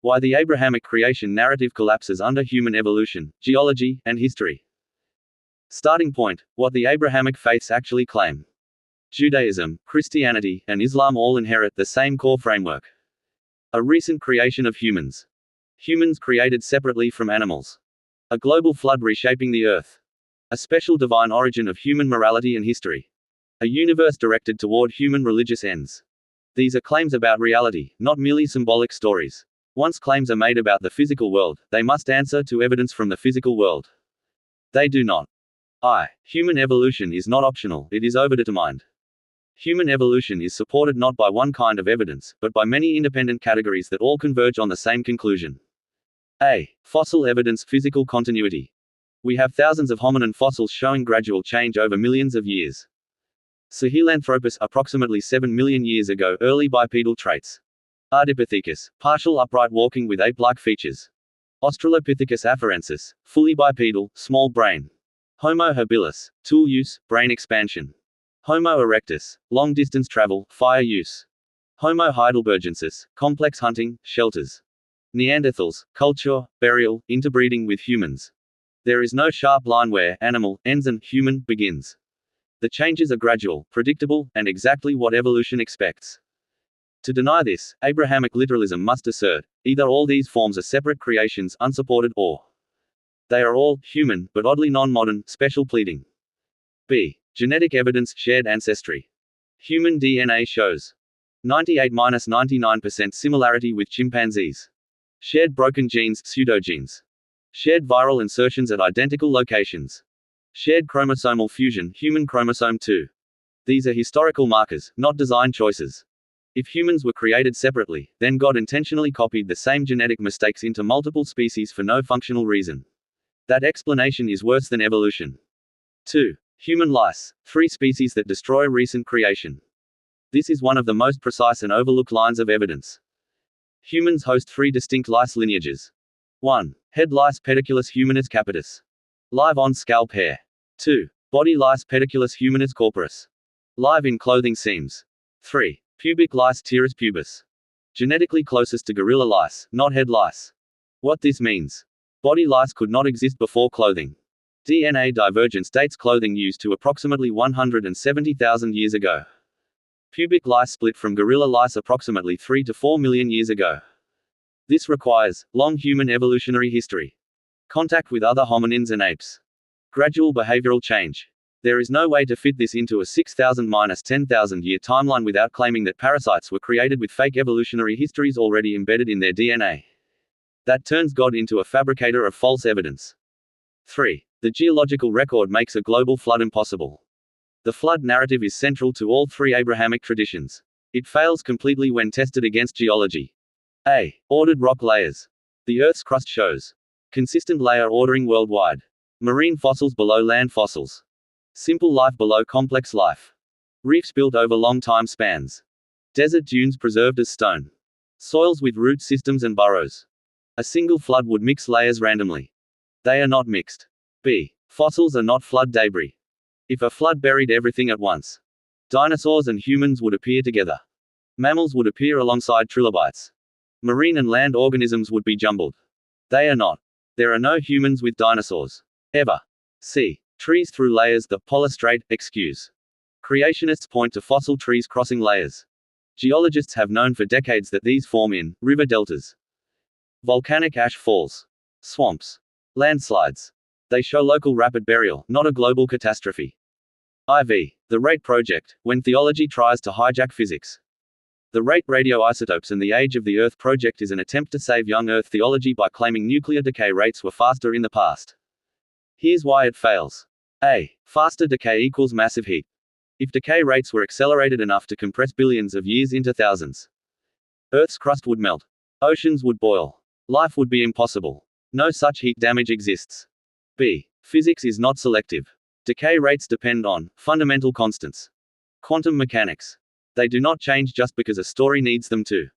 Why the Abrahamic creation narrative collapses under human evolution, geology, and history. Starting point: what the Abrahamic faiths actually claim. Judaism, Christianity, and Islam all inherit the same core framework. A recent creation of humans. Humans created separately from animals. A global flood reshaping the earth. A special divine origin of human morality and history. A universe directed toward human religious ends. These are claims about reality, not merely symbolic stories. Once claims are made about the physical world, they must answer to evidence from the physical world. They do not. Human evolution is not optional, it is overdetermined. Human evolution is supported not by one kind of evidence, but by many independent categories that all converge on the same conclusion. A. Fossil evidence, physical continuity. We have thousands of hominin fossils showing gradual change over millions of years. Sahelanthropus, approximately 7 million years ago, early bipedal traits. Ardipithecus, partial upright walking with ape-like features. Australopithecus afarensis, fully bipedal, small brain. Homo habilis, tool use, brain expansion. Homo erectus, long distance travel, fire use. Homo heidelbergensis, complex hunting, shelters. Neanderthals, culture, burial, interbreeding with humans. There is no sharp line where animal ends and human begins. The changes are gradual, predictable, and exactly what evolution expects. To deny this, Abrahamic literalism must assert, either all these forms are separate creations unsupported, or they are all human, but oddly non-modern, special pleading. B. Genetic evidence, shared ancestry. Human DNA shows 98–99% similarity with chimpanzees. Shared broken genes, pseudogenes. Shared viral insertions at identical locations. Shared chromosomal fusion, human chromosome 2. These are historical markers, not design choices. If humans were created separately, then God intentionally copied the same genetic mistakes into multiple species for no functional reason. That explanation is worse than evolution. 2. Human lice, 3 species that destroy recent creation. This is one of the most precise and overlooked lines of evidence. Humans host 3 distinct lice lineages. 1. Head lice, Pediculus humanus capitis. Live on scalp hair. 2. Body lice, Pediculus humanus corporis. Live in clothing seams. 3. Pubic lice, Pterus pubis. Genetically closest to gorilla lice, not head lice. What this means. Body lice could not exist before clothing. DNA divergence dates clothing used to approximately 170,000 years ago. Pubic lice split from gorilla lice approximately 3 to 4 million years ago. This requires long human evolutionary history. Contact with other hominins and apes. Gradual behavioral change. There is no way to fit this into a 6,000–10,000 year timeline without claiming that parasites were created with fake evolutionary histories already embedded in their DNA. That turns God into a fabricator of false evidence. 3. The geological record makes a global flood impossible. The flood narrative is central to all 3 Abrahamic traditions. It fails completely when tested against geology. A. Ordered rock layers. The Earth's crust shows consistent layer ordering worldwide. Marine fossils below land fossils. Simple life below complex life. Reefs built over long time spans. Desert dunes preserved as stone. Soils with root systems and burrows. A single flood would mix layers randomly. They are not mixed. B. Fossils are not flood debris. If a flood buried everything at once, dinosaurs and humans would appear together. Mammals would appear alongside trilobites. Marine and land organisms would be jumbled. They are not. There are no humans with dinosaurs. Ever. C. Trees through layers, the polystrate, excuse. Creationists point to fossil trees crossing layers. Geologists have known for decades that these form in river deltas. Volcanic ash falls. Swamps. Landslides. They show local rapid burial, not a global catastrophe. IV. The Rate Project, when theology tries to hijack physics. The Rate Radioisotopes and the Age of the Earth project is an attempt to save young Earth theology by claiming nuclear decay rates were faster in the past. Here's why it fails. A. Faster decay equals massive heat. If decay rates were accelerated enough to compress billions of years into thousands, Earth's crust would melt. Oceans would boil. Life would be impossible. No such heat damage exists. B. Physics is not selective. Decay rates depend on fundamental constants. Quantum mechanics. They do not change just because a story needs them to.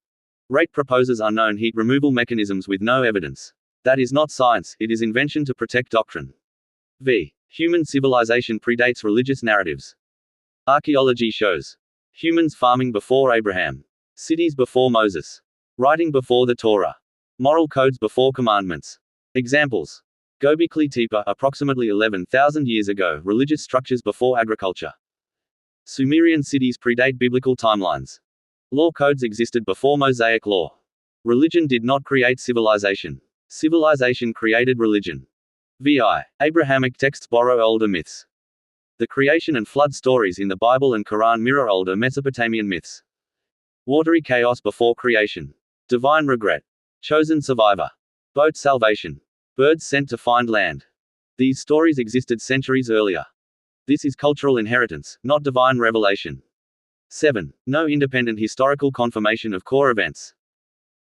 Rate proposes unknown heat removal mechanisms with no evidence. That is not science, it is invention to protect doctrine. V. Human civilization predates religious narratives. Archaeology shows humans farming before Abraham, cities before Moses, writing before the Torah, Moral codes before commandments. Examples. Göbekli Tepe, approximately 11,000 years ago, religious structures before agriculture. Sumerian cities predate biblical timelines. Law codes existed before Mosaic law. Religion did not create civilization. Civilization created religion. VI. Abrahamic texts borrow older myths. The creation and flood stories in the Bible and Quran mirror older Mesopotamian myths. Watery chaos before creation. Divine regret. Chosen survivor. Boat salvation. Birds sent to find land. These stories existed centuries earlier. This is cultural inheritance, not divine revelation. 7. No independent historical confirmation of core events.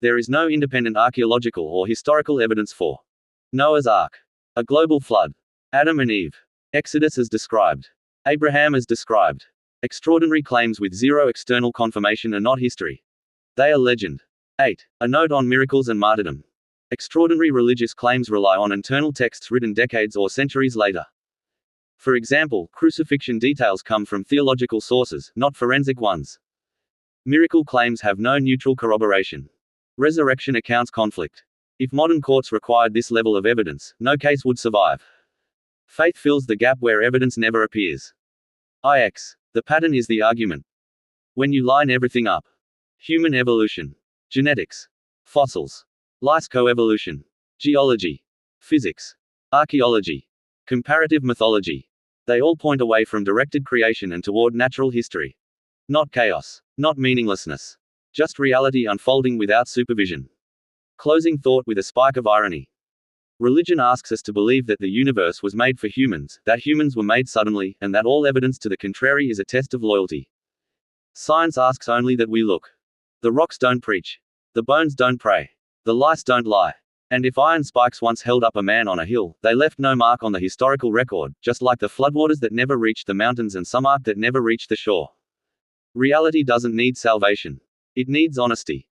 There is no independent archaeological or historical evidence for Noah's Ark, a global flood, Adam and Eve, Exodus as described, Abraham as described. Extraordinary claims with zero external confirmation are not history. They are legend. 8. A note on miracles and martyrdom. Extraordinary religious claims rely on internal texts written decades or centuries later. For example, crucifixion details come from theological sources, not forensic ones. Miracle claims have no neutral corroboration. Resurrection accounts conflict. If modern courts required this level of evidence, no case would survive. Faith fills the gap where evidence never appears. IX. The pattern is the argument. When you line everything up. Human evolution. Genetics. Fossils. Lice coevolution. Geology. Physics. Archaeology. Comparative mythology. They all point away from directed creation and toward natural history. Not chaos. Not meaninglessness. Just reality unfolding without supervision. Closing thought with a spike of irony. Religion asks us to believe that the universe was made for humans, that humans were made suddenly, and that all evidence to the contrary is a test of loyalty. Science asks only that we look. The rocks don't preach. The bones don't pray. The lice don't lie. And if iron spikes once held up a man on a hill, they left no mark on the historical record, just like the floodwaters that never reached the mountains and some ark that never reached the shore. Reality doesn't need salvation. It needs honesty.